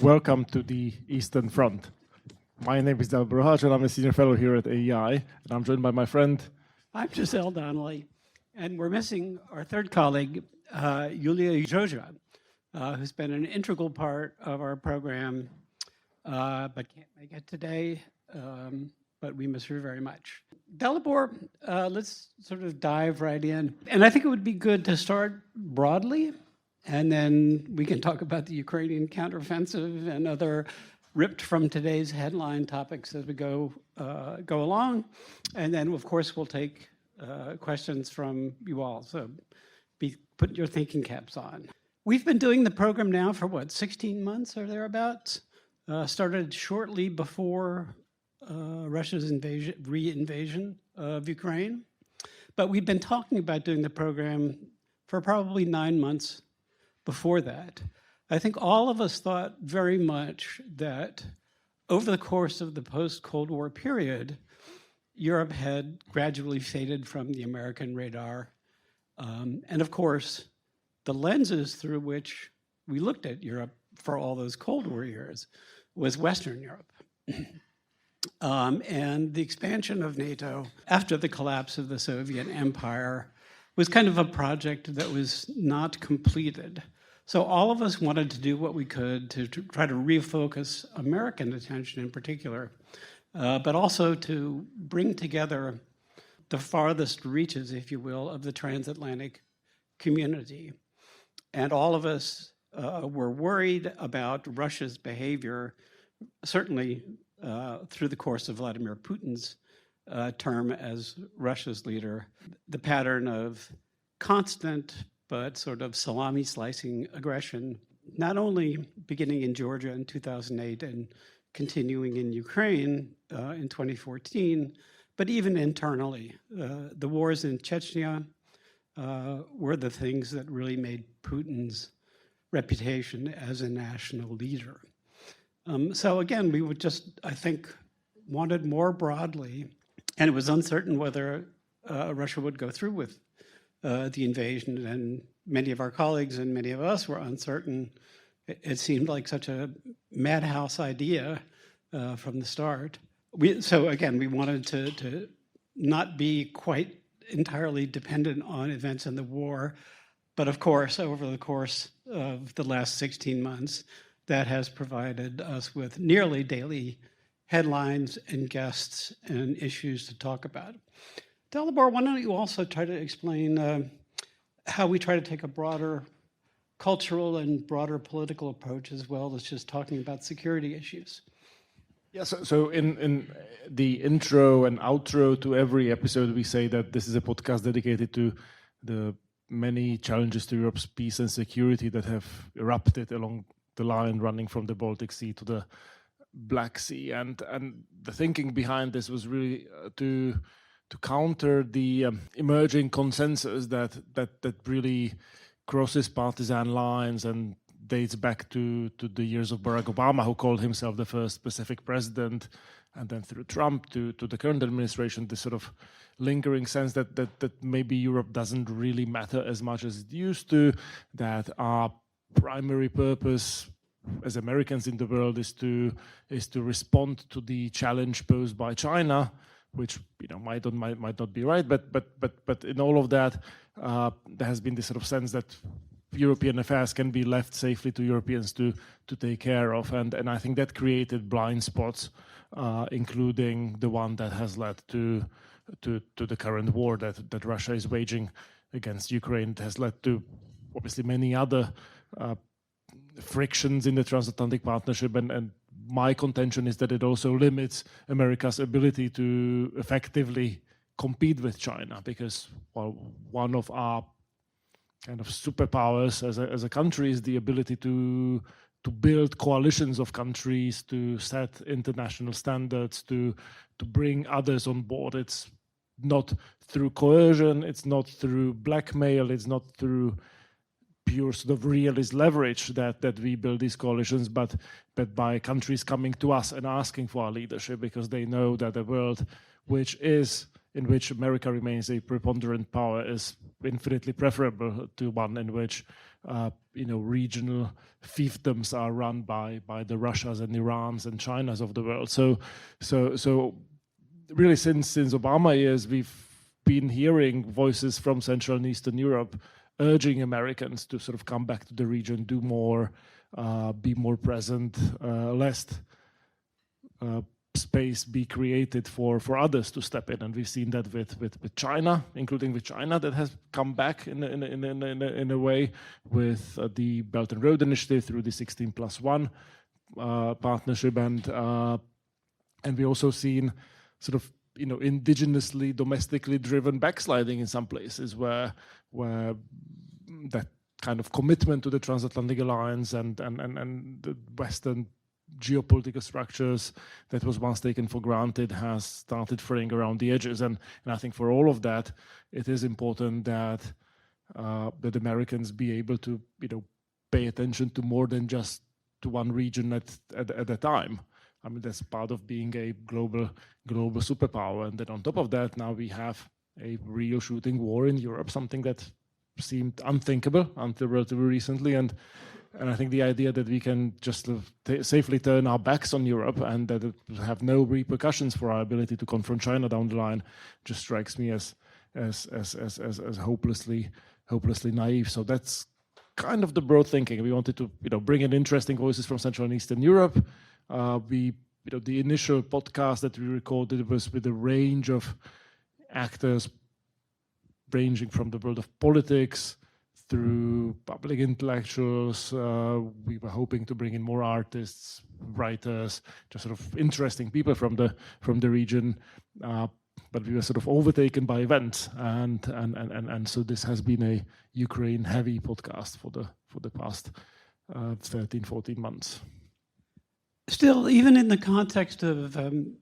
Welcome to the Eastern Front. My name is Del Bruhaj, and I'm a senior fellow here at AEI, and I'm joined by my friend. I'm Giselle Donnelly, and we're missing our third colleague, Yulia Joja, who's been an integral part of our program, but can't make it today, but we miss her very much. Dalibor, let's sort of dive right in. And I think it would be good to start broadly, and then we can talk about the Ukrainian counteroffensive and other ripped from today's headline topics as we go along. And then, of course, we'll take questions from you all. So put your thinking caps on. We've been doing the program now for, 16 months or thereabouts? Started shortly before Russia's re-invasion of Ukraine. But we've been talking about doing the program for probably 9 months before that. I think all of us thought very much that over the course of the post-Cold War period, Europe had gradually faded from the American radar. And of course, the lenses through which we looked at Europe for all those Cold War years was Western Europe. And the expansion of NATO after the collapse of the Soviet Empire was kind of a project that was not completed. So all of us wanted to do what we could to try to refocus American attention in particular, but also to bring together the farthest reaches, if you will, of the transatlantic community. And all of us were worried about Russia's behavior, certainly through the course of Vladimir Putin's term as Russia's leader, the pattern of constant but sort of salami slicing aggression, not only beginning in Georgia in 2008 and continuing in Ukraine in 2014, but even internally. The wars in Chechnya were the things that really made Putin's reputation as a national leader. So again, we would just, I think, wanted more broadly, and it was uncertain whether Russia would go through with the invasion, and many of our colleagues and many of us were uncertain. It seemed like such a madhouse idea from the start. So again, we wanted to not be quite entirely dependent on events in the war, but of course, over the course of the last 16 months, that has provided us with nearly daily headlines and guests and issues to talk about. Dalibor, why don't you also try to explain how we try to take a broader cultural and broader political approach as well as just talking about security issues? Yeah, so in the intro and outro to every episode, we say that this is a podcast dedicated to the many challenges to Europe's peace and security that have erupted along the line running from the Baltic Sea to the Black Sea. And the thinking behind this was really to counter the emerging consensus that really crosses partisan lines and dates back to the years of Barack Obama, who called himself the first Pacific president, and then through Trump to the current administration, this sort of lingering sense that maybe Europe doesn't really matter as much as it used to, that our primary purpose as Americans in the world is to respond to the challenge posed by China, which might not be right, but in all of that, there has been this sort of sense that European affairs can be left safely to Europeans to take care of, and I think that created blind spots, including the one that has led to the current war that Russia is waging against Ukraine. It has led to obviously many other frictions in the transatlantic partnership, and my contention is that it also limits America's ability to effectively compete with China, because one of our kind of superpowers as a country is the ability to build coalitions of countries, to set international standards, to bring others on board. It's not through coercion, it's not through blackmail, it's not through pure sort of realist leverage that we build these coalitions, but by countries coming to us and asking for our leadership, because they know that the world which is in which America remains a preponderant power is infinitely preferable to one in which regional fiefdoms are run by the Russias and Irans and Chinas of the world. So really since Obama years, we've been hearing voices from Central and Eastern Europe urging Americans to sort of come back to the region, do more, be more present, lest space be created for others to step in. And we've seen that with China, including with China, that has come back in a way with the Belt and Road Initiative through the 16+1 partnership, and we also seen sort of indigenously, domestically driven backsliding in some places where that kind of commitment to the transatlantic alliance and the Western geopolitical structures that was once taken for granted has started fraying around the edges. And I think for all of that, it is important that Americans be able to pay attention to more than just to one region at a time. I mean, that's part of being a global superpower. And then on top of that, now we have a real shooting war in Europe, something that seemed unthinkable until relatively recently. And I think the idea that we can just safely turn our backs on Europe and that it will have no repercussions for our ability to confront China down the line just strikes me as hopelessly naive. So that's kind of the broad thinking. We wanted to bring in interesting voices from Central and Eastern Europe. The initial podcast that we recorded was with a range of actors ranging from the world of politics through public intellectuals. We were hoping to bring in more artists, writers, just sort of interesting people from the region. But we were sort of overtaken by events, and so this has been a Ukraine-heavy podcast for the past 13, 14 months. Still, even in the context of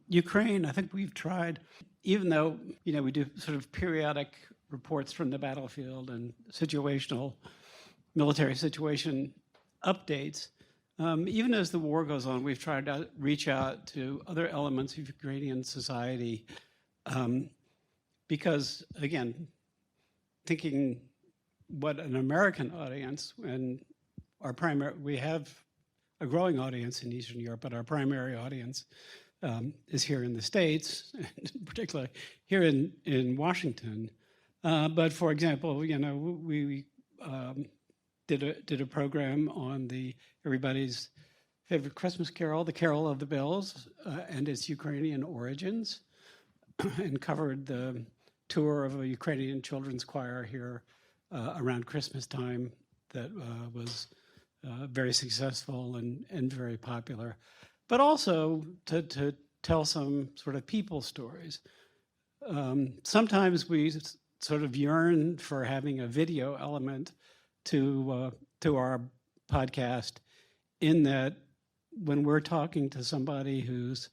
Ukraine, I think we've tried, even though we do sort of periodic reports from the battlefield and situational military situation updates, even as the war goes on, we've tried to reach out to other elements of Ukrainian society, because, again, thinking what an American audience, and we have a growing audience in Eastern Europe, but our primary audience is here in the States, particularly here in Washington. But for example, we did a program on everybody's favorite Christmas carol, The Carol of the Bells, and its Ukrainian origins, and covered the tour of a Ukrainian children's choir here around Christmas time that was very successful and very popular, but also to tell some sort of people stories. Sometimes we sort of yearn for having a video element to our podcast, in that when we're talking to somebody who's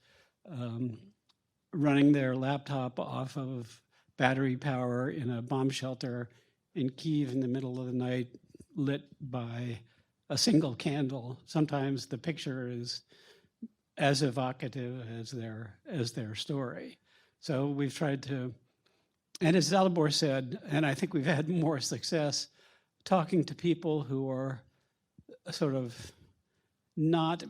running their laptop off of battery power in a bomb shelter in Kyiv in the middle of the night, lit by a single candle, sometimes the picture is as evocative as their story. So we've tried to, and as Dalibor said, and I think we've had more success talking to people who are sort of not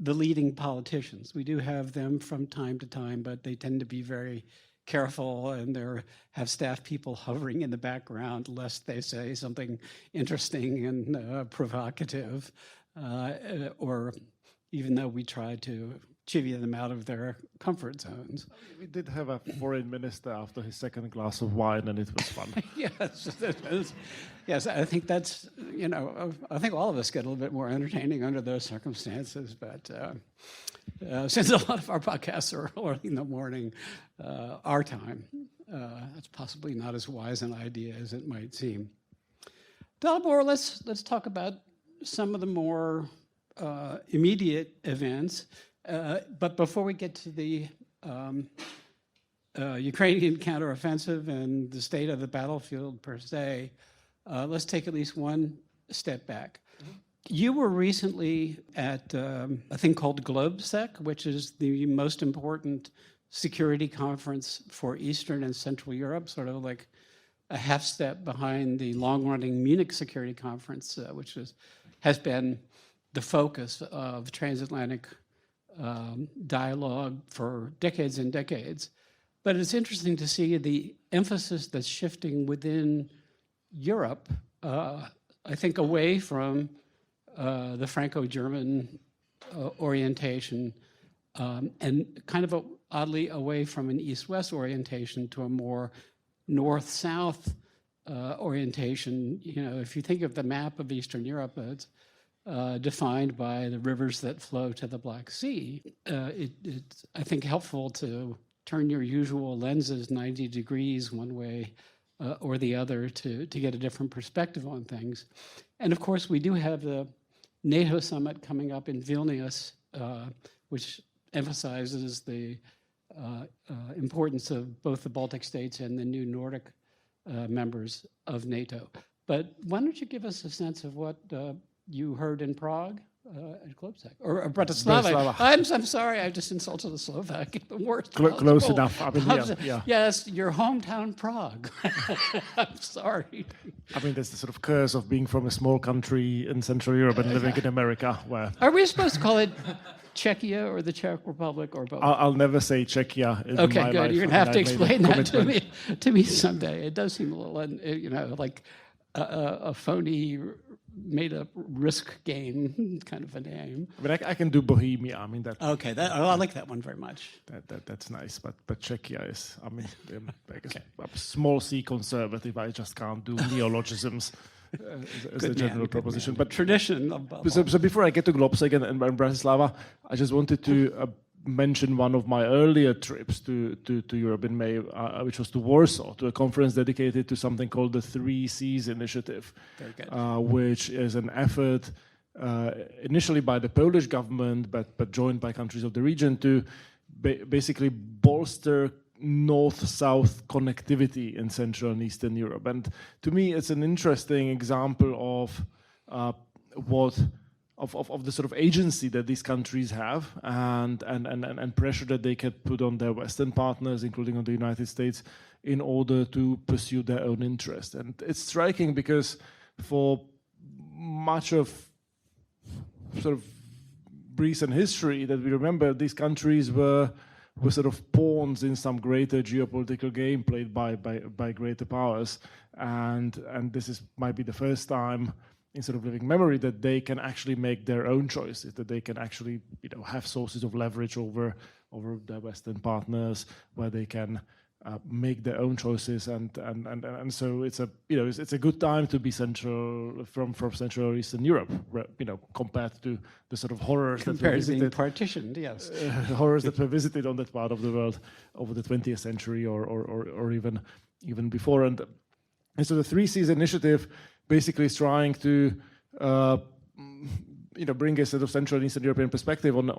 the leading politicians. We do have them from time to time, but they tend to be very careful, and have staff people hovering in the background lest they say something interesting and provocative, or even though we try to chivvy them out of their comfort zones. We did have a foreign minister after his second glass of wine, and it was fun. Yes, I think that's, I think all of us get a little bit more entertaining under those circumstances, but since a lot of our podcasts are early in the morning, our time, that's possibly not as wise an idea as it might seem. Dalibor, let's talk about some of the more immediate events. But before we get to the Ukrainian counteroffensive and the state of the battlefield per se, let's take at least one step back. Mm-hmm. You were recently at a thing called GlobeSec, which is the most important security conference for Eastern and Central Europe, sort of like a half step behind the long-running Munich Security Conference, which has been the focus of transatlantic dialogue for decades and decades. But it's interesting to see the emphasis that's shifting within Europe, I think away from the Franco-German orientation and kind of oddly away from an East-West orientation to a more North-South orientation. You know, if you think of the map of Eastern Europe, it's defined by the rivers that flow to the Black Sea. It's, I think, helpful to turn your usual lenses 90 degrees one way or the other to get a different perspective on things. And of course, we do have the NATO summit coming up in Vilnius, which emphasizes the importance of both the Baltic states and the new Nordic members of NATO. But why don't you give us a sense of what you heard in Prague at Globsec, or Bratislava. I'm sorry, I just insulted the Slovak. The worst. Close enough. I mean, yeah. Yes, your hometown Prague. I'm sorry. I mean, there's the sort of curse of being from a small country in Central Europe and living in America, where... Are we supposed to call it Czechia or the Czech Republic or both? I'll never say Czechia in okay, my good. life. You're going to have to explain that to me someday. It does seem a little, you know, like a phony, made-up risk game kind of a name. But I can do Bohemia. I mean that. Okay, I like that one very much. That's nice. But Czechia is. I mean, I'm a small C conservative. I just can't do neologisms as a general proposition. But tradition. So before I get to Globsec and Bratislava, I just wanted to mention one of my earlier trips to Europe in May, which was to Warsaw, to a conference dedicated to something called the 3 Cs Initiative, which is an effort initially by the Polish government, but joined by countries of the region to basically bolster north-south connectivity in Central and Eastern Europe. And to me, it's an interesting example of of the sort of agency that these countries have and pressure that they can put on their Western partners, including on the United States, in order to pursue their own interest. And it's striking because for much of sort of recent history that we remember, these countries were sort of pawns in some greater geopolitical game played by greater powers. And this might be the first time in sort of living memory that they can actually make their own choices, that they can actually, you know, have sources of leverage over their Western partners, where they can make their own choices, and so it's a good time to be from Central or Eastern Europe, you know, compared to the sort of horrors that were visited, partitioned, yes, horrors that were visited on that part of the world over the 20th century or even before. And so the 3 Cs Initiative basically is trying to bring a sort of Central and Eastern European perspective on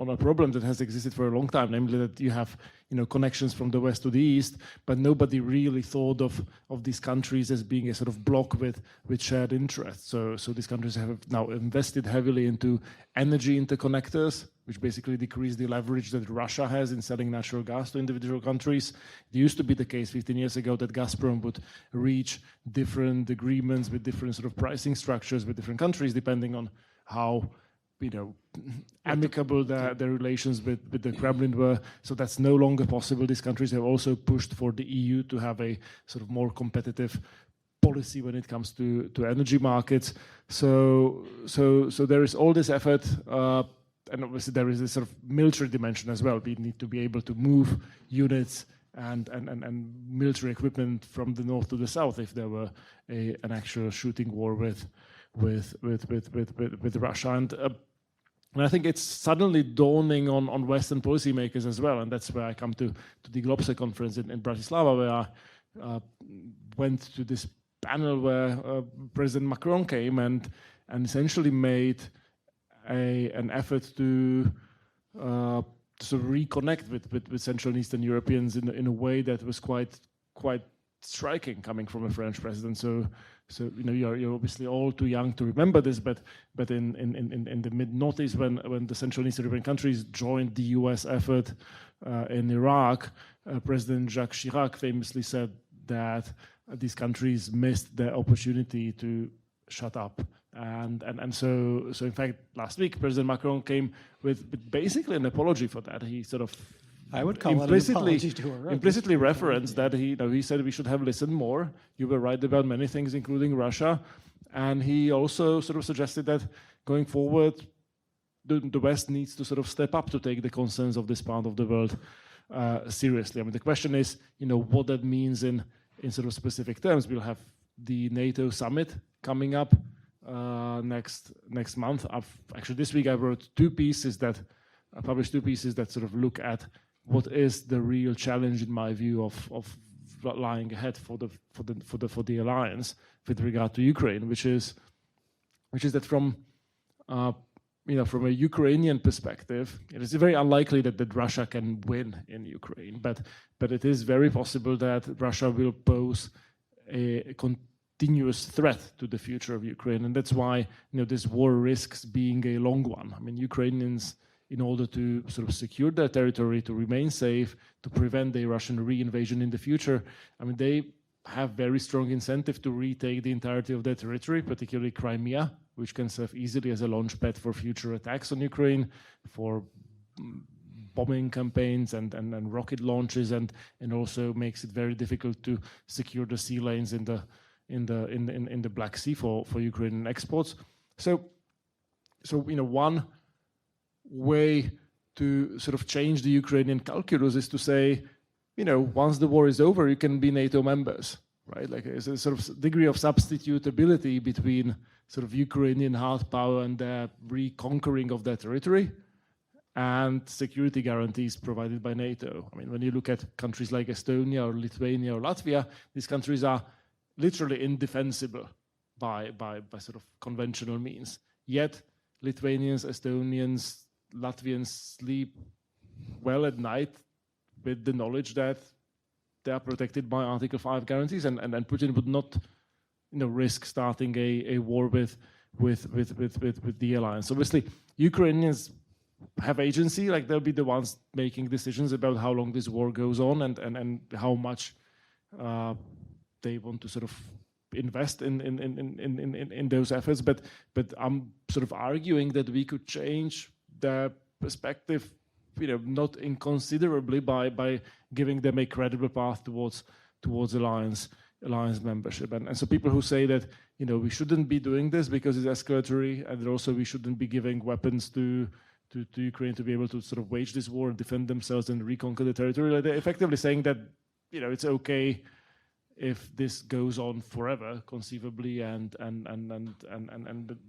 a problem that has existed for a long time, namely that you have, you know, connections from the west to the east, but nobody really thought of these countries as being a sort of bloc with shared interests. So these countries have now invested heavily into energy interconnectors, which basically decrease the leverage that Russia has in selling natural gas to individual countries. It used to be the case 15 years ago that Gazprom would reach different agreements with different sort of pricing structures with different countries, depending on how, you know, amicable their relations with the Kremlin were. So that's no longer possible. These countries have also pushed for the EU to have a sort of more competitive policy when it comes to energy markets. So there is all this effort, and obviously there is a sort of military dimension as well. We need to be able to move units and military equipment from the north to the south if there were an actual shooting war with Russia. And I think it's suddenly dawning on Western policymakers as well, and that's where I come to the Globsec conference in Bratislava, where I went to this panel where President Macron came and essentially made an effort to sort of reconnect with Central and Eastern Europeans in a way that was quite striking coming from a French president. So you're obviously all too young to remember this, but in the mid-noughties, when the Central and Eastern European countries joined the U.S. effort in Iraq, President Jacques Chirac famously said that these countries missed the opportunity to shut up. And so in fact, last week, President Macron came with basically an apology for that. He sort of I would call it an apology to her. Implicitly referenced that he said we should have listened more. You were right about many things, including Russia. And he also sort of suggested that going forward, the West needs to sort of step up to take the concerns of this part of the world seriously. I mean, the question is, what that means in sort of specific terms. We'll have the NATO summit coming up next month. Actually, this week I wrote I published two pieces that sort of look at what is the real challenge, in my view, of lying ahead for the alliance with regard to Ukraine, which is that from a Ukrainian perspective, it is very unlikely that Russia can win in Ukraine, but it is very possible that Russia will pose a continuous threat to the future of Ukraine, and that's why this war risks being a long one. I mean, Ukrainians, in order to sort of secure their territory, to remain safe, to prevent a Russian reinvasion in the future, I mean, they have very strong incentive to retake the entirety of their territory, particularly Crimea, which can serve easily as a launchpad for future attacks on Ukraine, for bombing campaigns and rocket launches, and also makes it very difficult to secure the sea lanes in the Black Sea for Ukrainian exports. So one way to sort of change the Ukrainian calculus is to say, once the war is over, you can be NATO members, right? Like there's a sort of degree of substitutability between sort of Ukrainian hard power and the reconquering of their territory and security guarantees provided by NATO. I mean, when you look at countries like Estonia or Lithuania or Latvia, these countries are literally indefensible by sort of conventional means. Yet Lithuanians, Estonians, Latvians sleep well at night with the knowledge that they are protected by Article 5 guarantees, and Putin would not risk starting a war with the alliance. Obviously, Ukrainians have agency, like they'll be the ones making decisions about how long this war goes on and how much they want to sort of invest in those efforts. But I'm sort of arguing that we could change the perspective, not inconsiderably by giving them a credible path towards alliance membership. And so people who say that we shouldn't be doing this because it's escalatory, and also we shouldn't be giving weapons to Ukraine to be able to sort of wage this war and defend themselves and reconquer the territory, like they're effectively saying that it's okay if this goes on forever, conceivably, and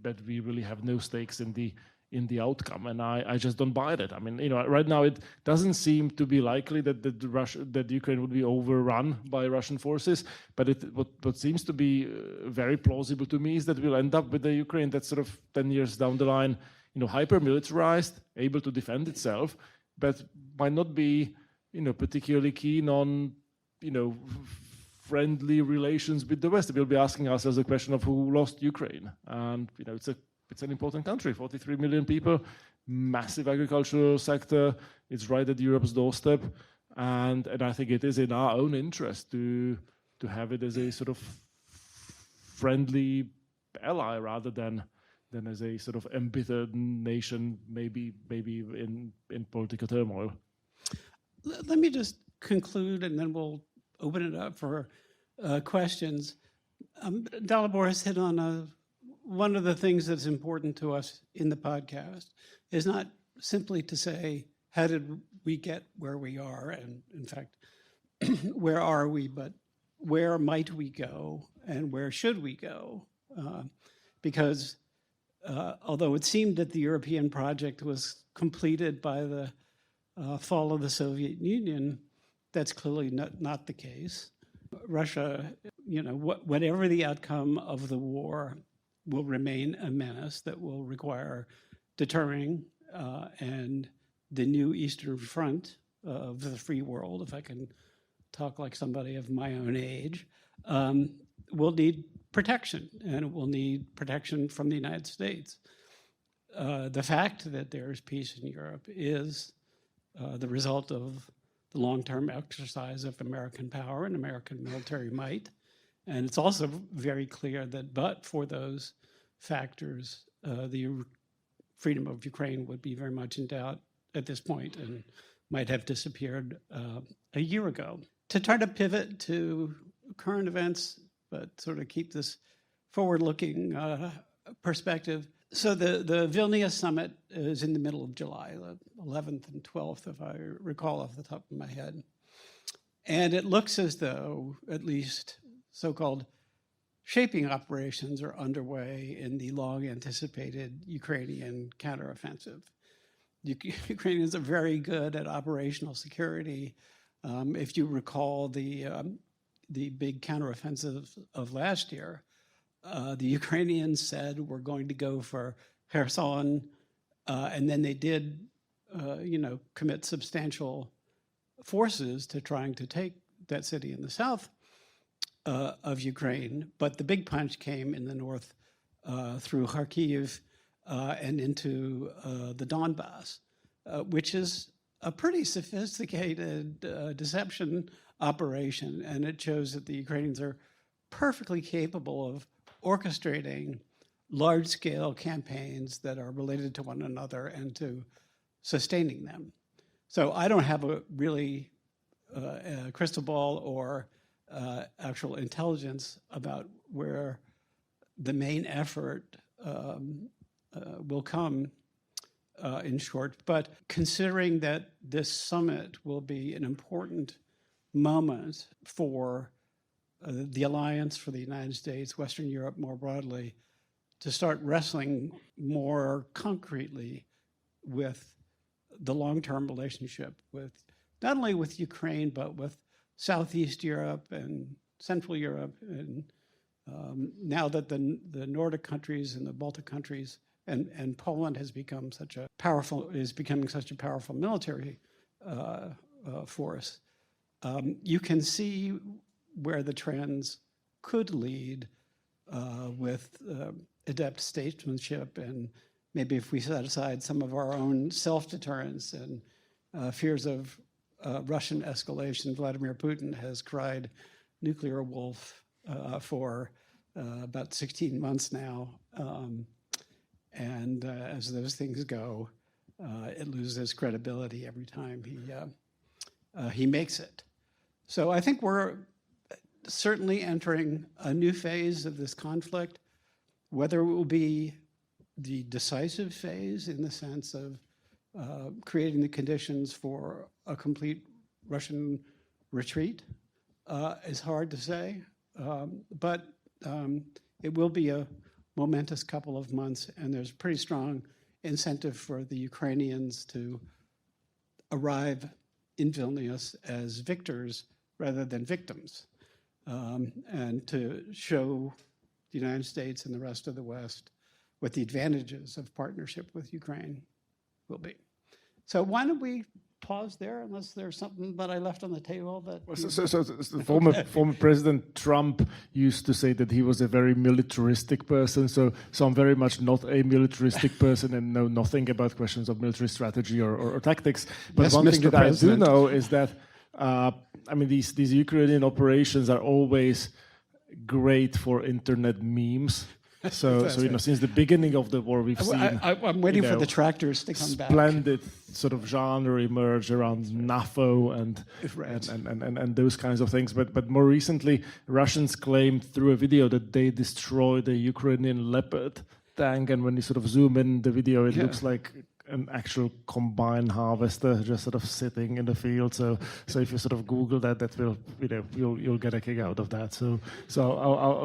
that we really have no stakes in the outcome. And I just don't buy that. I mean, right now it doesn't seem to be likely that Ukraine would be overrun by Russian forces. But what seems to be very plausible to me is that we'll end up with a Ukraine that's sort of 10 years down the line, hyper-militarized, able to defend itself, but might not be, particularly keen on, friendly relations with the West. We'll be asking ourselves the question of who lost Ukraine. And, it's an important country, 43 million people, massive agricultural sector. It's right at Europe's doorstep. And I think it is in our own interest to have it as a sort of friendly ally rather than as a sort of embittered nation, maybe in political turmoil. Let me just conclude, and then we'll open it up for questions. Dalibor has hit on one of the things that's important to us in the podcast is not simply to say, how did we get where we are? And in fact, where are we? But where might we go? And where should we go? Because although it seemed that the European project was completed by the fall of the Soviet Union, that's clearly not the case. Russia, whatever the outcome of the war, will remain a menace that will require deterring, and the new Eastern Front of the free world, if I can talk like somebody of my own age, will need protection, and it will need protection from the United States. The fact that there is peace in Europe is the result of the long-term exercise of American power and American military might. And it's also very clear that but for those factors, the freedom of Ukraine would be very much in doubt at this point and might have disappeared a year ago. To try to pivot to current events, but sort of keep this forward-looking perspective. So the Vilnius summit is in the middle of July, the 11th and 12th, if I recall off the top of my head. And it looks as though at least so-called shaping operations are underway in the long-anticipated Ukrainian counteroffensive. Ukrainians are very good at operational security. If you recall the big counteroffensive of last year, the Ukrainians said we're going to go for Kherson, and then they did, commit substantial forces to trying to take that city in the south of Ukraine. But the big punch came in the north through Kharkiv and into the Donbass, which is a pretty sophisticated deception operation, and it shows that the Ukrainians are perfectly capable of orchestrating large-scale campaigns that are related to one another and to sustaining them. So I don't have a really crystal ball or actual intelligence about where the main effort will come in short. But considering that this summit will be an important moment for the alliance, for the United States, Western Europe more broadly, to start wrestling more concretely with the long-term relationship with not only with Ukraine, but with Southeast Europe and Central Europe. And now that the Nordic countries and the Baltic countries and Poland has become becoming such a powerful military force, you can see where the trends could lead with adept statesmanship, and maybe if we set aside some of our own self-deterrence and fears of Russian escalation. Vladimir Putin has cried nuclear wolf for about 16 months now. And as those things go, it loses credibility every time he makes it. So I think we're certainly entering a new phase of this conflict, whether it will be the decisive phase in the sense of creating the conditions for a complete Russian retreat is hard to say, but it will be a momentous couple of months, and there's pretty strong incentive for the Ukrainians to arrive in Vilnius as victors rather than victims, and to show the United States and the rest of the West what the advantages of partnership with Ukraine will be. So why don't we pause there, unless there's something that I left on the table that... So former President Trump used to say that he was a very militaristic person, so I'm very much not a militaristic person and know nothing about questions of military strategy or tactics. But yes, one thing that I do know is that, these Ukrainian operations are always great for internet memes. So since the beginning of the war, we've seen... I'm waiting for the tractors to come back. Splendid sort of genre emerge around NAFO and those kinds of things. But more recently, Russians claimed through a video that they destroyed a Ukrainian Leopard tank. And when you sort of zoom in the video, it looks like an actual combine harvester just sort of sitting in the field. So if you sort of Google that will, you'll get a kick out of that.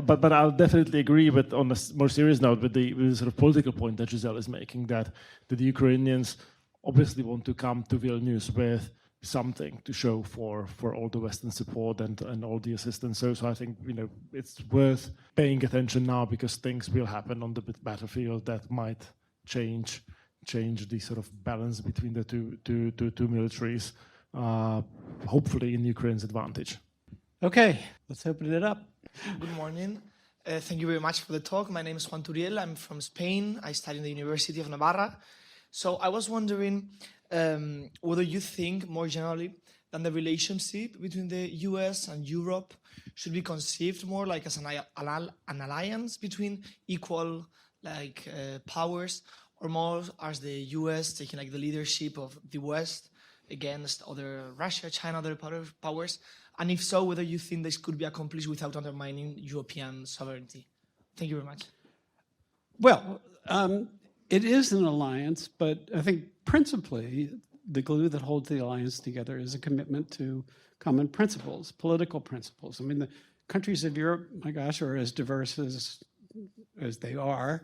But I'll definitely agree with, on a more serious note, with the sort of political point that Giselle is making, that the Ukrainians obviously want to come to Vilnius with something to show for all the Western support and all the assistance. So I think it's worth paying attention now, because things will happen on the battlefield that might change the sort of balance between the two militaries, hopefully in Ukraine's advantage. Okay, let's open it up. Good morning. Thank you very much for the talk. My name is Juan Turiel. I'm from Spain. I study in the University of Navarra. So I was wondering whether you think more generally that the relationship between the US and Europe should be conceived more like as an alliance between equal powers, or more as the US taking like the leadership of the West against other Russia, China, other powers? And if so, whether you think this could be accomplished without undermining European sovereignty? Thank you very much. Well, it is an alliance, but I think principally the glue that holds the alliance together is a commitment to common principles, political principles. I mean, the countries of Europe, my gosh, are as diverse as they are.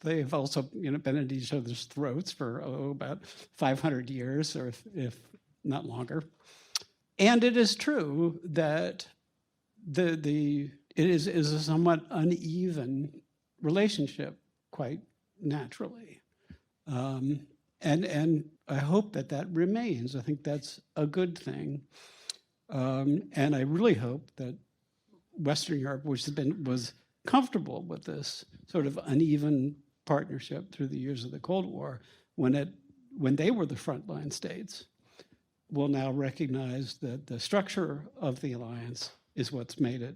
They've also been at each other's throats for about 500 years, or if not longer. And it is true that it is a somewhat uneven relationship, quite naturally. And I hope that remains. I think that's a good thing. And I really hope that Western Europe, which was comfortable with this sort of uneven partnership through the years of the Cold War, when they were the frontline states, will now recognize that the structure of the alliance is what's made it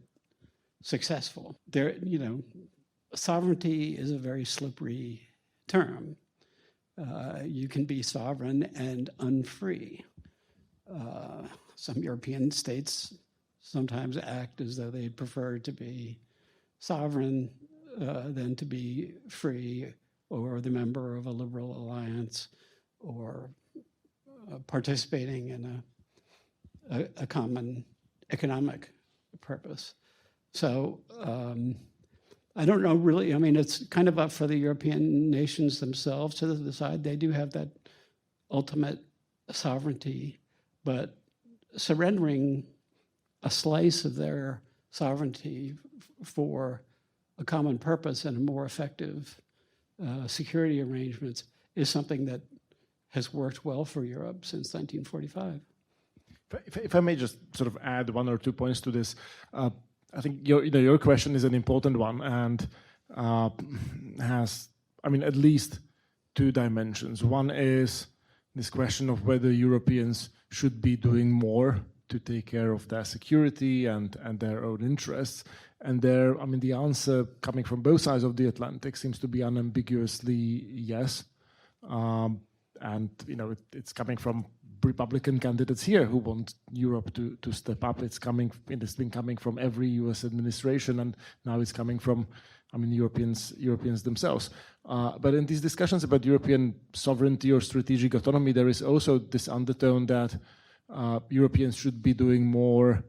successful. Sovereignty is a very slippery term. You can be sovereign and unfree. Some European states sometimes act as though they prefer to be sovereign than to be free, or the member of a liberal alliance, or participating in a common economic purpose. So I don't know really. I mean, it's kind of up for the European nations themselves to decide. They do have that ultimate sovereignty, but surrendering a slice of their sovereignty for a common purpose and a more effective security arrangements is something that has worked well for Europe since 1945. If I may just sort of add one or two points to this, I think your question is an important one and has, at least two dimensions. One is this question of whether Europeans should be doing more to take care of their security and their own interests. And there, the answer coming from both sides of the Atlantic seems to be unambiguously yes. And it's coming from Republican candidates here who want Europe to step up. It's been coming from every U.S. administration, and now it's coming from, Europeans themselves. But in these discussions about European sovereignty or strategic autonomy, there is also this undertone that Europeans should be doing more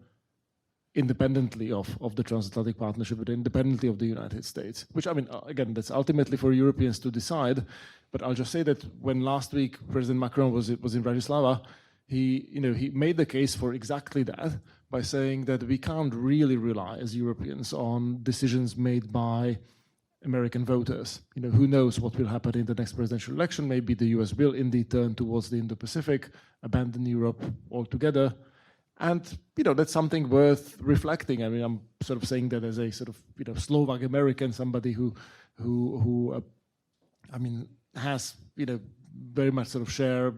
independently of the transatlantic partnership, but independently of the United States, which, again, that's ultimately for Europeans to decide. But I'll just say that when last week President Macron was in Bratislava, he made the case for exactly that by saying that we can't really rely as Europeans on decisions made by American voters. Who knows what will happen in the next presidential election? Maybe the US will indeed turn towards the Indo-Pacific, abandon Europe altogether. And, that's something worth reflecting. I'm sort of saying that as a sort of, Slovak American, somebody who has, very much sort of share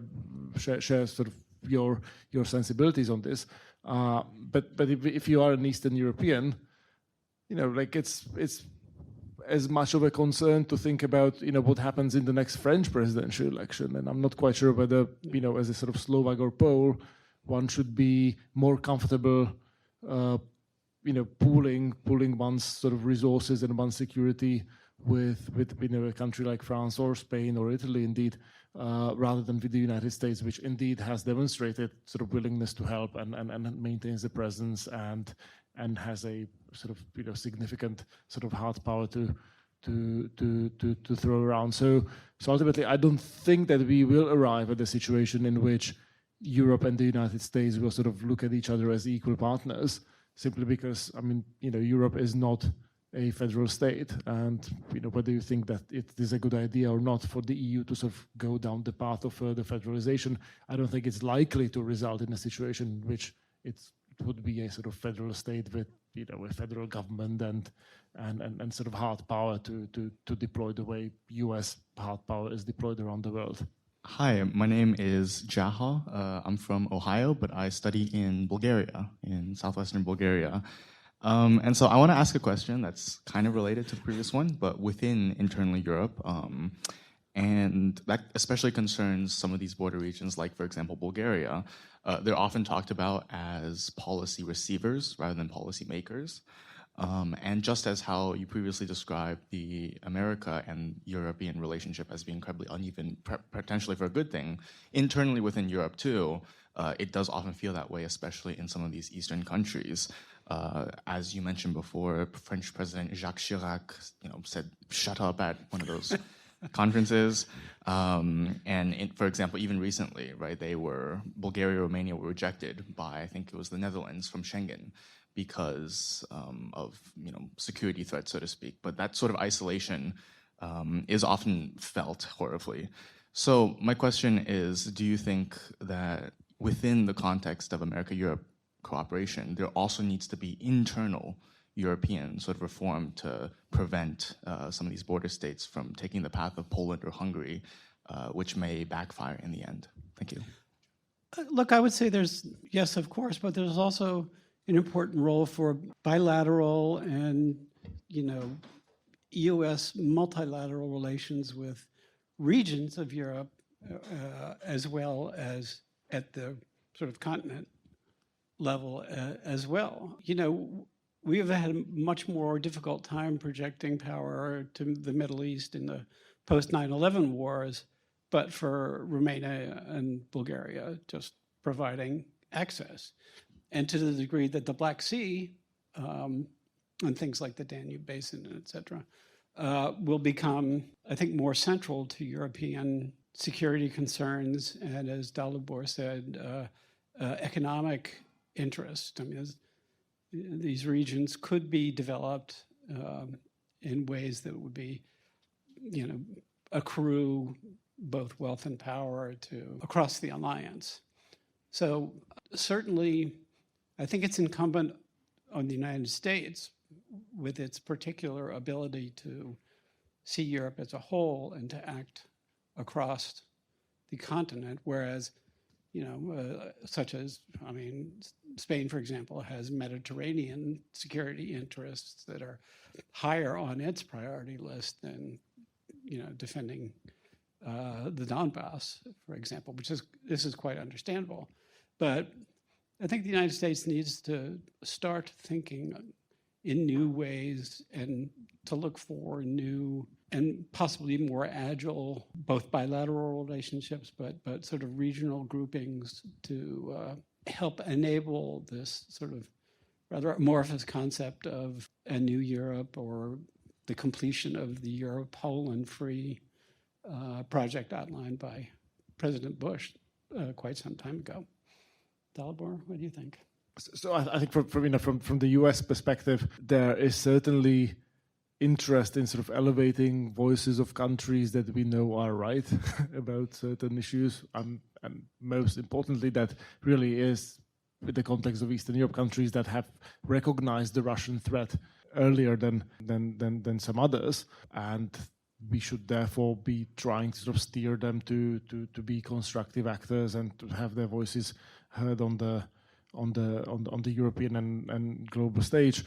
sort of your sensibilities on this. But if you are an Eastern European, it's as much of a concern to think about, what happens in the next French presidential election. And I'm not quite sure whether, as a sort of Slovak or Pole, one should be more comfortable, pooling one's sort of resources and one's security with a country like France or Spain or Italy, indeed, rather than with the United States, which indeed has demonstrated sort of willingness to help and maintains the presence and has a sort of significant sort of hard power to throw around. So ultimately, I don't think that we will arrive at a situation in which Europe and the United States will sort of look at each other as equal partners, simply because, Europe is not a federal state. And, whether you think that it is a good idea or not for the EU to sort of go down the path of further federalization, I don't think it's likely to result in a situation in which it would be a sort of federal state with with federal government and sort of hard power to deploy the way US hard power is deployed around the world. Hi, my name is Jaha. I'm from Ohio, but I study in Bulgaria, in southwestern Bulgaria. And so I want to ask a question that's kind of related to the previous one, but within internally Europe. And that especially concerns some of these border regions, like, for example, Bulgaria. They're often talked about as policy receivers rather than policy makers. And just as how you previously described the America and European relationship as being incredibly uneven, potentially for a good thing, internally within Europe too, it does often feel that way, especially in some of these Eastern countries. As you mentioned before, French President Jacques Chirac, said "shut up" at one of those conferences. For example, even recently, right, Bulgaria, Romania were rejected by, I think it was the Netherlands, from Schengen, because of security threats, so to speak. But that sort of isolation is often felt horribly. So my question is, do you think that within the context of America-Europe cooperation, there also needs to be internal European sort of reform to prevent some of these border states from taking the path of Poland or Hungary, which may backfire in the end? Thank you. Look, I would say yes, of course, but there's also an important role for bilateral and, US multilateral relations with regions of Europe, as well as at the sort of continent level as well. We have had a much more difficult time projecting power to the Middle East in the post 9/11 wars, but for Romania and Bulgaria, just providing access. And to the degree that the Black Sea and things like the Danube Basin, et cetera, will become, I think, more central to European security concerns and, as Dalibor said, economic interest. I mean, these regions could be developed in ways that would be, accrue both wealth and power across the alliance. So certainly, I think it's incumbent on the United States, with its particular ability to see Europe as a whole and to act across the continent, whereas, such as, Spain, for example, has Mediterranean security interests that are higher on its priority list than, defending the Donbass, for example, this is quite understandable. But I think the United States needs to start thinking in new ways and to look for new and possibly more agile, both bilateral relationships, but sort of regional groupings to help enable this sort of rather amorphous concept of a new Europe or the completion of the Euro-Poland free project outlined by President Bush quite some time ago. Dalibor, what do you think? So I think from the US perspective, there is certainly interest in sort of elevating voices of countries that we know are right about certain issues, and most importantly, that really is with the context of Eastern Europe countries that have recognized the Russian threat earlier than some others, and we should therefore be trying to sort of steer them to be constructive actors and to have their voices heard on the European and global stage.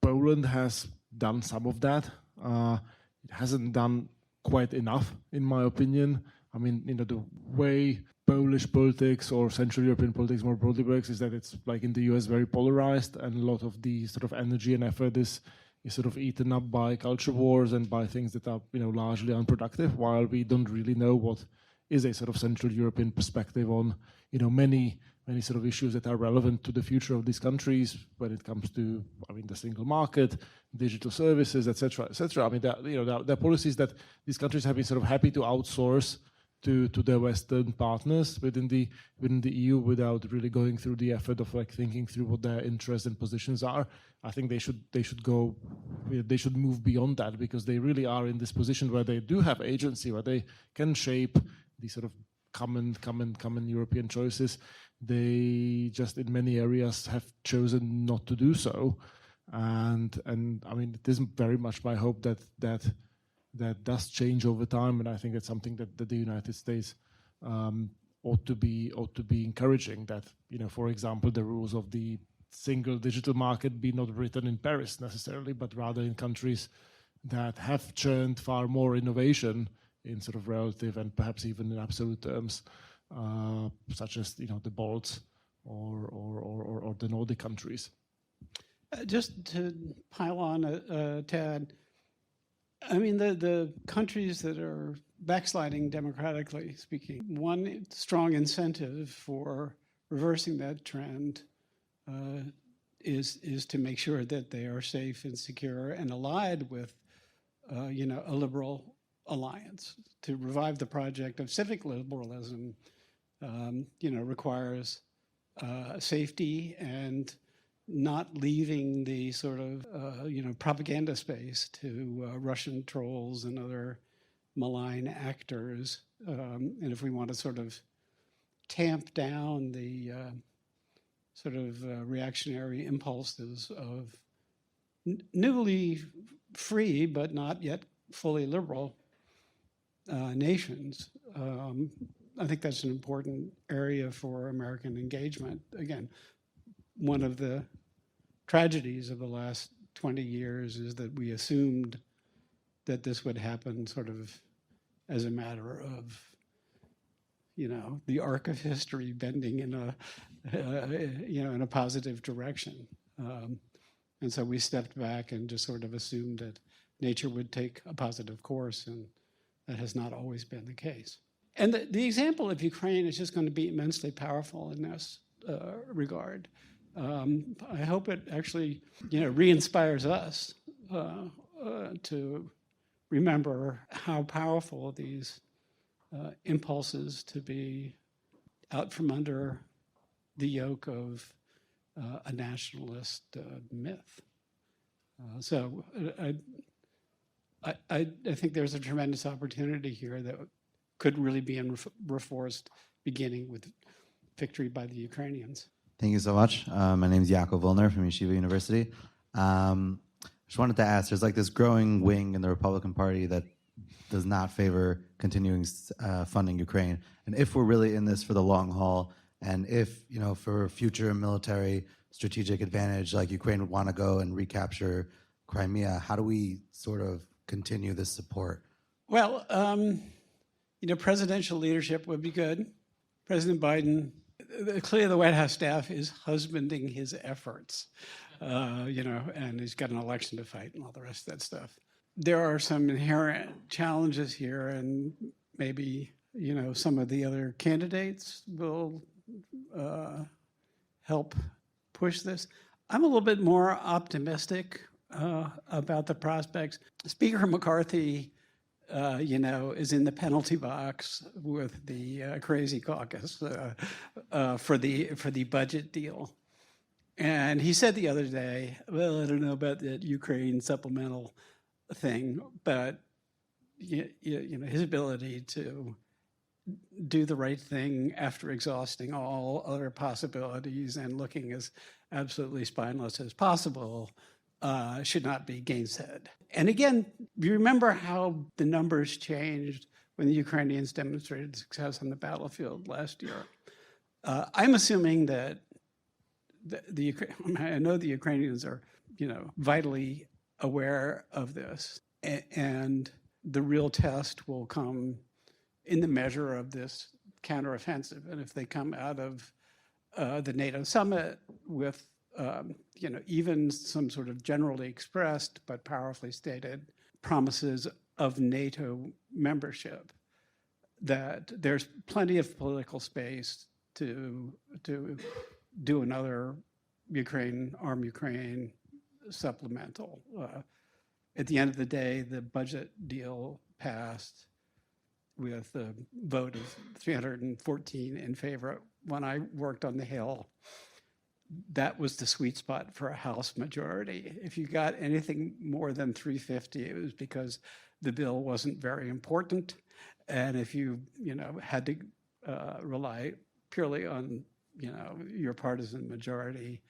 Poland has done some of that. It hasn't done quite enough, in my opinion. I mean, the way Polish politics or Central European politics more broadly works is that it's like in the US very polarized, and a lot of the sort of energy and effort is sort of eaten up by culture wars and by things that are largely unproductive, while we don't really know what is a sort of Central European perspective on many sort of issues that are relevant to the future of these countries when it comes to the single market, digital services, etc., etc. I mean, there are policies that these countries have been sort of happy to outsource to their Western partners within the EU without really going through the effort of thinking through what their interests and positions are. I think they should move beyond that, because they really are in this position where they do have agency, where they can shape these sort of common European choices. they just in many areas have chosen not to do so. And I mean, it isn't very much my hope that does change over time, and I think that's something that the United States ought to be encouraging. That, you know, for example, the rules of the single digital market be not written in Paris necessarily, but rather in countries that have churned far more innovation in sort of relative and perhaps even in absolute terms, such as, you know, the Balts or the Nordic countries. Just to pile on a tad, I mean, the countries that are backsliding democratically speaking, one strong incentive for reversing that trend is to make sure that they are safe and secure and allied with, you know, a liberal alliance. To revive the project of civic liberalism, you know, requires safety and not leaving the sort of, you know, propaganda space to Russian trolls and other malign actors. And if we want to sort of tamp down the sort of reactionary impulses of newly free but not yet fully liberal nations, I think that's an important area for American engagement. Again, one of the tragedies of the last 20 years is that we assumed that this would happen sort of as a matter of, you know, the arc of history bending in a, you know, in a positive direction. And so we stepped back and just sort of assumed that nature would take a positive course, and that has not always been the case. And the example of Ukraine is just going to be immensely powerful in this regard. I hope it actually, you know, re-inspires us to remember how powerful these impulses to be out from under the yoke of a nationalist myth. So I think there's a tremendous opportunity here that could really be enforced, beginning with victory by the Ukrainians. Thank you so much. My name is Yaakov Volner from Yeshiva University. Just wanted to ask, there's like this growing wing in the Republican Party that does not favor continuing funding Ukraine. And if we're really in this for the long haul, and if, you know, for future military strategic advantage, like Ukraine would want to go and recapture Crimea, how do we sort of continue this support? Well, you know, presidential leadership would be good. President Biden, clearly the White House staff is husbanding his efforts, you know, and he's got an election to fight and all the rest of that stuff. There are some inherent challenges here, and maybe, you know, some of the other candidates will help push this. I'm a little bit more optimistic about the prospects. Speaker McCarthy, you know, is in the penalty box with the crazy caucus for the budget deal. And he said the other day, well, I don't know about that Ukraine supplemental thing, but you know, his ability to do the right thing after exhausting all other possibilities and looking as absolutely spineless as possible should not be gainsaid. And again, you remember how the numbers changed when the Ukrainians demonstrated success on the battlefield last year. I'm assuming that I know the Ukrainians are, you know, vitally aware of this, and the real test will come in the measure of this counteroffensive. And if they come out of the NATO summit with you know, even some sort of generally expressed but powerfully stated promises of NATO membership, that there's plenty of political space to do another arm Ukraine supplemental. At the end of the day, the budget deal passed with a vote of 314 in favor. When I worked on the Hill, that was the sweet spot for a House majority. If you got anything more than 350, it was because the bill wasn't very important. And if you know, had to rely purely on your partisan majority,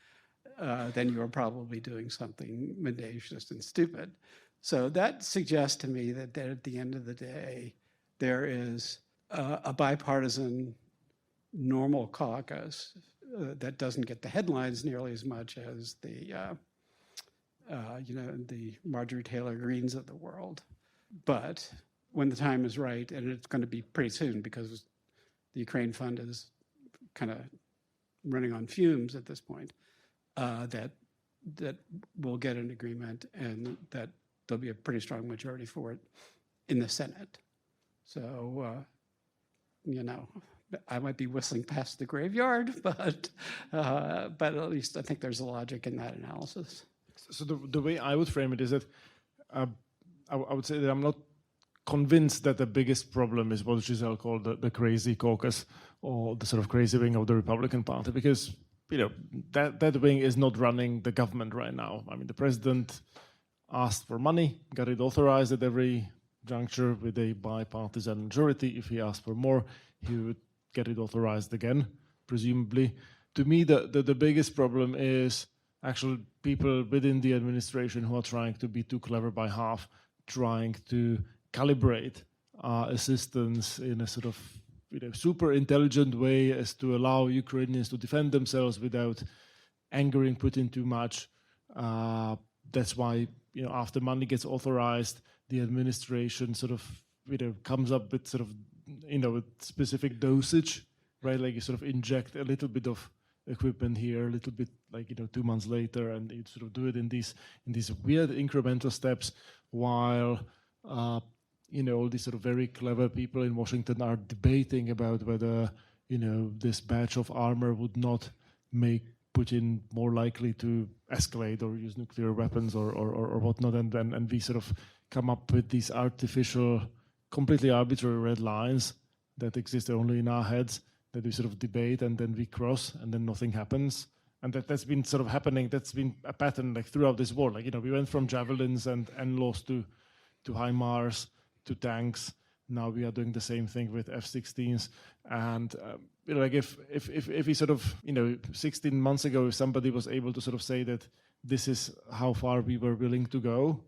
then you are probably doing something mendacious and stupid. So that suggests to me that at the end of the day, there is a bipartisan normal caucus that doesn't get the headlines nearly as much as the Marjorie Taylor Greens of the world. But when the time is right, and it's going to be pretty soon because the Ukraine fund is kind of running on fumes at this point, that we'll get an agreement and that there'll be a pretty strong majority for it in the Senate. So, I might be whistling past the graveyard, but at least I think there's a logic in that analysis. So the way I would frame it is that I would say that I'm not convinced that the biggest problem is what Giselle called the crazy caucus or the sort of crazy wing of the Republican Party, because that wing is not running the government right now. I mean, the president asked for money, got it authorized at every juncture with a bipartisan majority. If he asked for more, he would get it authorized again, presumably. To me, the biggest problem is actual people within the administration who are trying to be too clever by half, trying to calibrate assistance in a sort of super intelligent way as to allow Ukrainians to defend themselves without angering Putin too much. That's why after money gets authorized, the administration sort of comes up with sort of with specific dosage, right? Like you sort of inject a little bit of equipment here, a little bit like 2 months later, and you sort of do it in these weird incremental steps, while all these sort of very clever people in Washington are debating about whether this batch of armor would not make Putin more likely to escalate or use nuclear weapons or whatnot, and we sort of come up with these artificial, completely arbitrary red lines that exist only in our heads that we sort of debate and then we cross and then nothing happens. And that's been sort of happening. That's been a pattern like throughout this war. Like, we went from javelins and lost to HIMARS, to tanks. Now we are doing the same thing with F-16s. And like if we sort of 16 months ago, if somebody was able to sort of say that this is how far we were willing to go,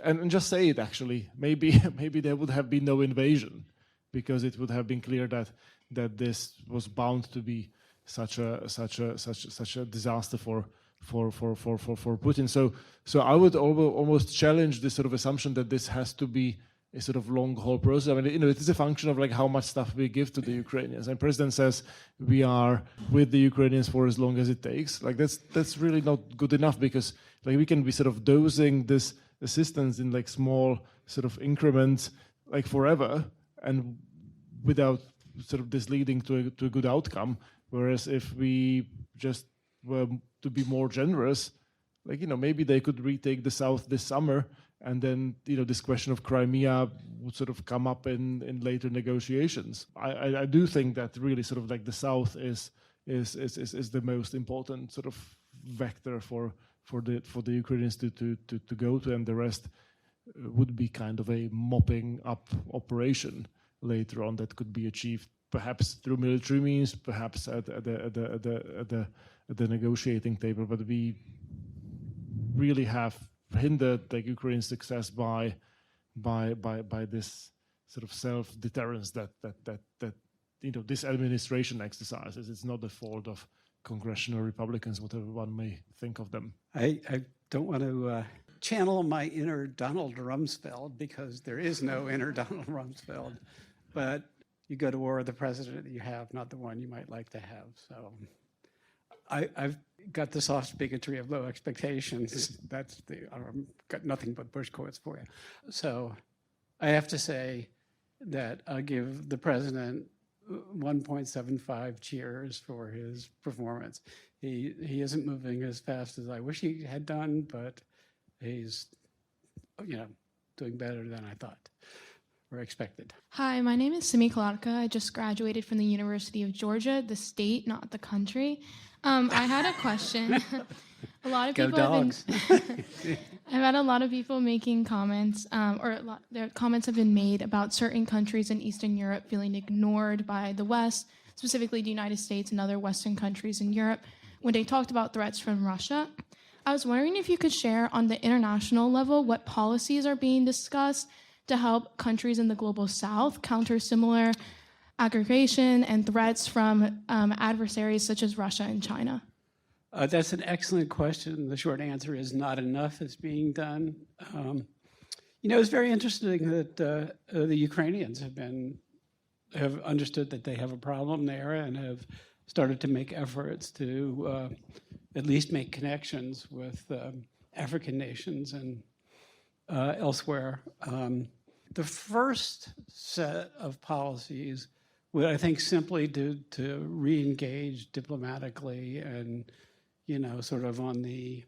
and just say it actually, maybe there would have been no invasion, because it would have been clear that this was bound to be such a disaster for Putin. So I would almost challenge this sort of assumption that this has to be a sort of long haul process. I mean, it is a function of like how much stuff we give to the Ukrainians. And President says we are with the Ukrainians for as long as it takes. Like that's really not good enough, because like we can be sort of dosing this assistance in like small sort of increments like forever, and without sort of this leading to a good outcome. Whereas if we just were to be more generous, like maybe they could retake the south this summer, and then this question of Crimea would sort of come up in later negotiations. I do think that really sort of like the south is the most important sort of vector for the Ukrainians to go to, and the rest would be kind of a mopping up operation later on that could be achieved perhaps through military means, perhaps at the negotiating table. But we really have hindered the Ukraine's success by this sort of self-deterrence that this administration exercises. It's not the fault of congressional Republicans, whatever one may think of them. I don't want to channel my inner Donald Rumsfeld, because there is no inner Donald Rumsfeld, but you go to war with the president that you have, not the one you might like to have. So I've got the soft bigotry of low expectations. I've got nothing but Bush quotes for you. So I have to say that I'll give the president 1.75 cheers for his performance. He isn't moving as fast as I wish he had done, but he's doing better than I thought or expected. Hi, my name is Simi Kalatka. I just graduated from the University of Georgia, the state, not the country. I had a question. A lot of Go people dogs. I've had a lot of people making comments, their comments have been made about certain countries in Eastern Europe feeling ignored by the West, specifically the United States and other Western countries in Europe, when they talked about threats from Russia. I was wondering if you could share on the international level what policies are being discussed to help countries in the global south counter similar aggregation and threats from adversaries such as Russia and China. That's an excellent question. The short answer is not enough is being done. It's very interesting that the Ukrainians have understood that they have a problem there and have started to make efforts to at least make connections with African nations and elsewhere. The first set of policies would, I think, simply to re-engage diplomatically and, sort of on the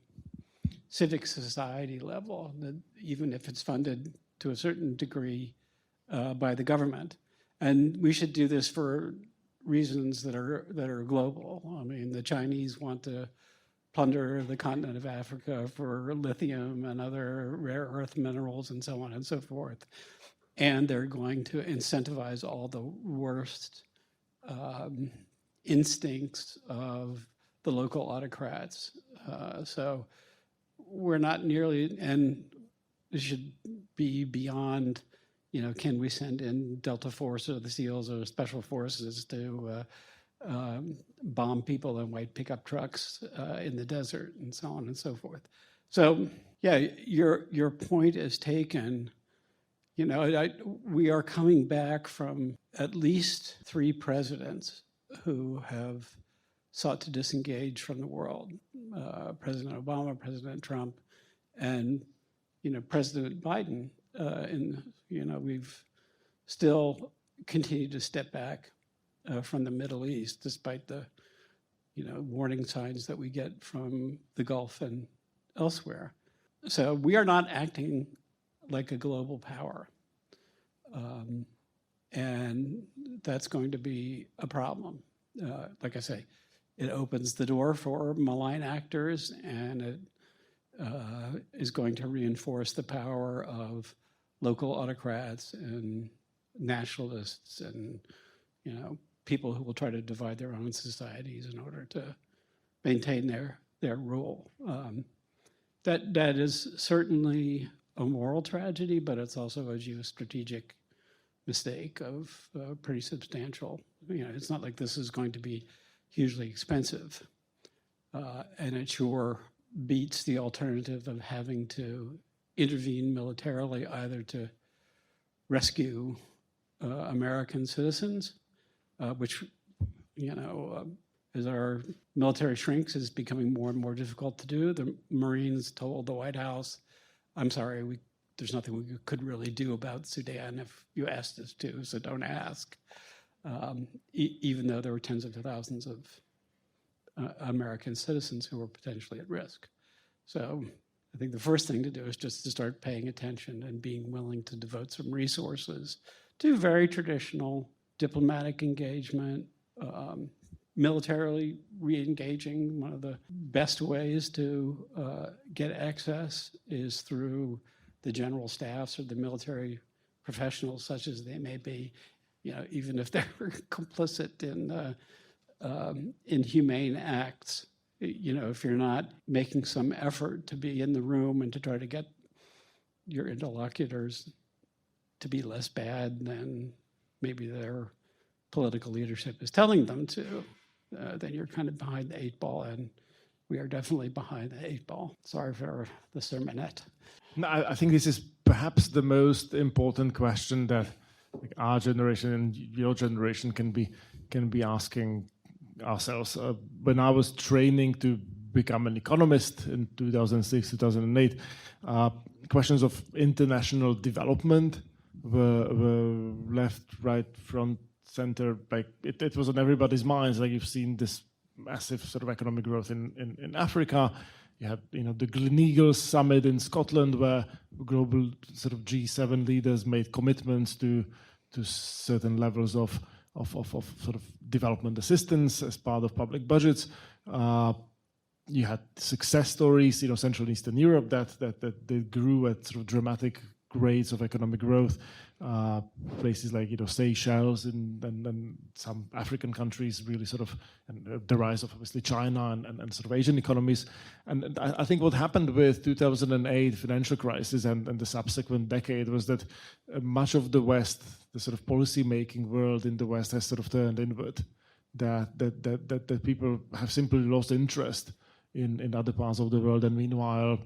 civic society level, that even if it's funded to a certain degree by the government. And we should do this for reasons that are global. I mean, the Chinese want to plunder the continent of Africa for lithium and other rare earth minerals and so on and so forth. And they're going to incentivize all the worst instincts of the local autocrats. So we're not nearly, and it should be beyond, can we send in Delta Force or the SEALs or special forces to bomb people in white pickup trucks in the desert and so on and so forth. So yeah, your point is taken. We are coming back from at least 3 presidents who have sought to disengage from the world. President Obama, President Trump, and President Biden. We've still continued to step back from the Middle East, despite the warning signs that we get from the Gulf and elsewhere. So we are not acting like a global power. And that's going to be a problem. Like I say, it opens the door for malign actors, and it is going to reinforce the power of local autocrats and nationalists and, people who will try to divide their own societies in order to maintain their rule. That is certainly a moral tragedy, but it's also a geostrategic mistake of pretty substantial. It's not like this is going to be hugely expensive, and it sure beats the alternative of having to intervene militarily, either to rescue American citizens, which, as our military shrinks, is becoming more and more difficult to do. The Marines told the White House, I'm sorry, there's nothing we could really do about Sudan if you asked us to, so don't ask. Even though there were tens of thousands of American citizens who were potentially at risk. So I think the first thing to do is just to start paying attention and being willing to devote some resources to very traditional diplomatic engagement, militarily re-engaging. One of the best ways to get access is through the general staffs or the military professionals, such as they may be, even if they're complicit in inhumane acts. If you're not making some effort to be in the room and to try to get your interlocutors to be less bad than maybe their political leadership is telling them to, then you're kind of behind the 8 ball, and we are definitely behind the 8 ball. Sorry for the sermonette. No, I think this is perhaps the most important question that our generation and your generation can be asking ourselves. When I was training to become an economist in 2006, 2008, questions of international development were left, right, front, center. Like it was on everybody's minds. Like you've seen this massive sort of economic growth in Africa. You had the Gleneagles Summit in Scotland, where global sort of G7 leaders made commitments to certain levels of sort of development assistance as part of public budgets. You had success stories, Central and Eastern Europe that they grew at sort of dramatic rates of economic growth. Places like Seychelles and some African countries really sort of, and the rise of obviously China and sort of Asian economies. And I think what happened with 2008 financial crisis and the subsequent decade was that much of the West, the sort of policy-making world in the West, has sort of turned inward. That people have simply lost interest in other parts of the world, and meanwhile,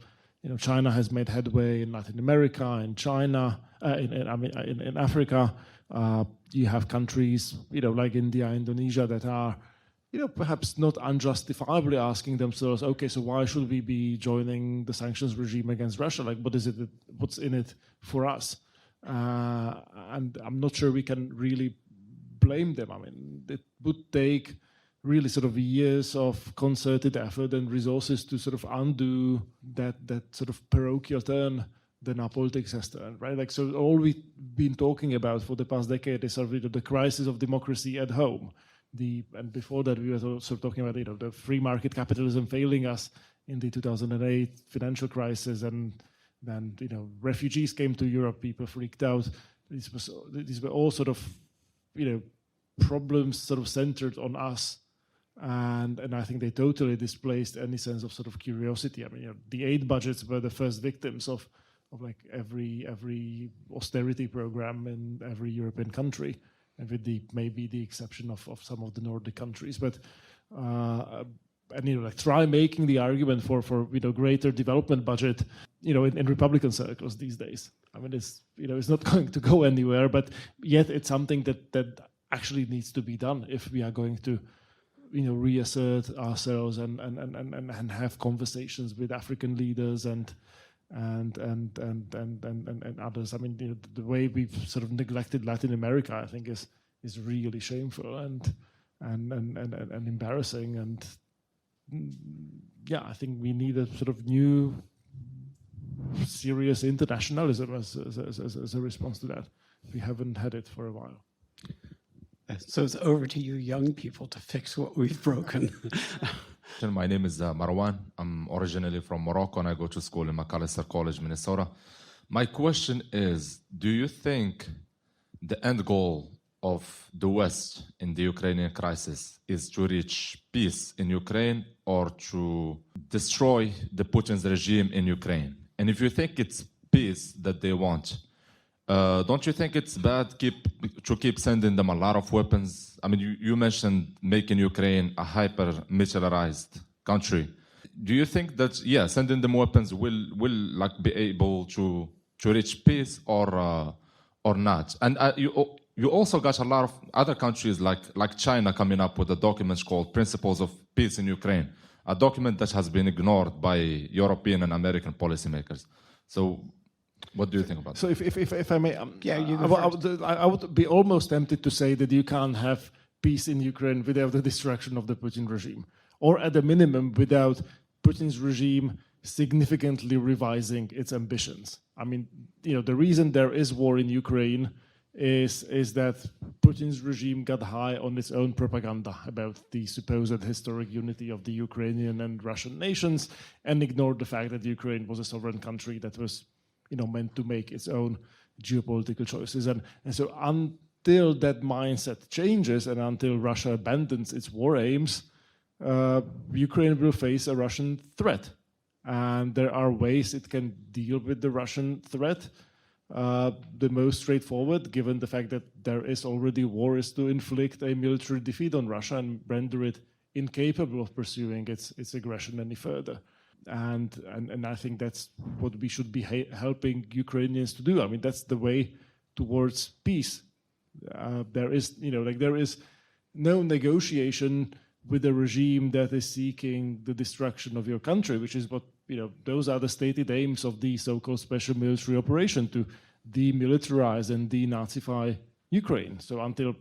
China has made headway in Latin America, in China, in Africa. You have countries, like India, Indonesia, that are, perhaps not unjustifiably asking themselves, okay, so why should we be joining the sanctions regime against Russia? Like, what's in it for us? And I'm not sure we can really blame them. I mean, it would take really sort of years of concerted effort and resources to sort of undo that sort of parochial turn that our politics has turned, right? Like, so all we've been talking about for the past decade is sort of the crisis of democracy at home. And before that, we were also talking about the free market capitalism failing us in the 2008 financial crisis, and then refugees came to Europe, people freaked out. These were all sort of problems sort of centered on us. And I think they totally displaced any sense of sort of curiosity. I mean, the aid budgets were the first victims of like every austerity program in every European country, and with maybe the exception of some of the Nordic countries. But like try making the argument for greater development budget, in Republican circles these days. I mean, it's it's not going to go anywhere, but yet it's something that actually needs to be done if we are going to reassert ourselves and have conversations with African leaders and others. I mean, the way we've sort of neglected Latin America, I think, is really shameful and embarrassing. And I think we need a sort of new, serious internationalism as a response to that. We haven't had it for a while. So it's over to you young people to fix what we've broken. My name is Marwan. I'm originally from Morocco and I go to school in McAllister College, Minnesota. My question is, do you think the end goal of the West in the Ukrainian crisis is to reach peace in Ukraine or to destroy the Putin's regime in Ukraine? And if you think it's peace that they want, don't you think it's bad to keep sending them a lot of weapons? I mean, you mentioned making Ukraine a hyper-militarized country. Do you think that, sending them weapons will like be able to reach peace or not? And you also got a lot of other countries like China coming up with a document called Principles of Peace in Ukraine, a document that has been ignored by European and American policymakers. So what do you think about that? So if I may, I would be almost tempted to say that you can't have peace in Ukraine without the destruction of the Putin regime, or at a minimum without Putin's regime significantly revising its ambitions. I mean, the reason there is war in Ukraine is that Putin's regime got high on its own propaganda about the supposed historic unity of the Ukrainian and Russian nations, and ignored the fact that Ukraine was a sovereign country that was meant to make its own geopolitical choices. And so until that mindset changes and until Russia abandons its war aims, Ukraine will face a Russian threat. And there are ways it can deal with the Russian threat. The most straightforward, given the fact that there is already war, is to inflict a military defeat on Russia and render it incapable of pursuing its aggression any further. And I think that's what we should be helping Ukrainians to do. I mean, that's the way towards peace. There is no negotiation with a regime that is seeking the destruction of your country, which is what those are the stated aims of the so-called special military operation, to demilitarize and denazify Ukraine. So until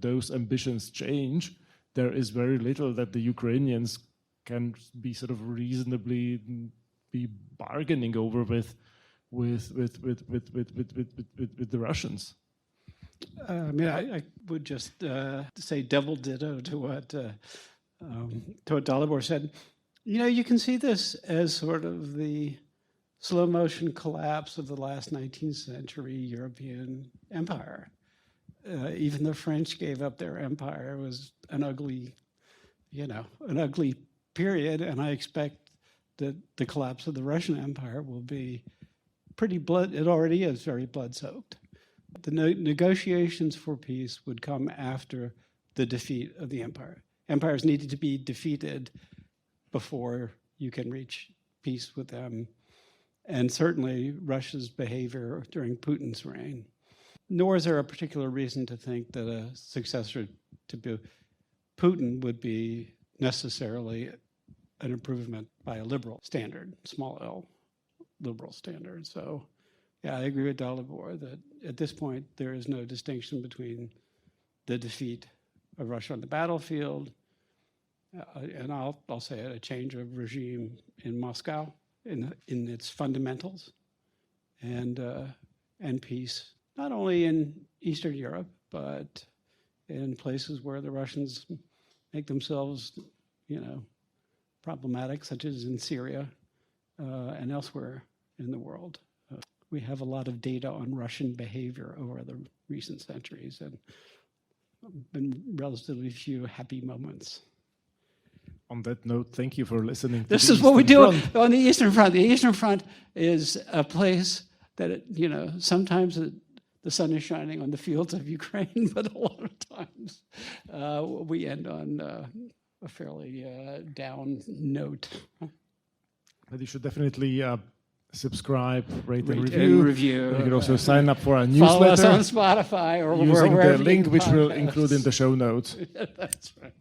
those ambitions change, there is very little that the Ukrainians can be sort of reasonably be bargaining over with the Russians. I mean, I would just say double ditto to what Dalibor said. You can see this as sort of the slow motion collapse of the last 19th century European empire. Even the French gave up their empire. It was an ugly, an ugly period, and I expect that the collapse of the Russian Empire will be it already is very blood-soaked. The negotiations for peace would come after the defeat of the empire. Empires needed to be defeated before you can reach peace with them. And certainly Russia's behavior during Putin's reign. Nor is there a particular reason to think that a successor to Putin would be necessarily an improvement by a liberal standard, small L liberal standard. So, yeah, I agree with Dalibor that at this point there is no distinction between the defeat of Russia on the battlefield and I'll say it, a change of regime in Moscow in its fundamentals, and peace not only in Eastern Europe but in places where the Russians make themselves, problematic, such as in Syria and elsewhere in the world. We have a lot of data on Russian behavior over the recent centuries, and been relatively few happy moments. On that note, thank you for listening. This is what we do on the Eastern Front. The Eastern Front is a place that, sometimes the sun is shining on the fields of Ukraine, but a lot of times we end on a fairly down note. But you should definitely subscribe, rate and review. review. You can also sign up for our newsletter. Follow us on Spotify or using wherever the link which we'll podcasts. include in the show notes. That's right.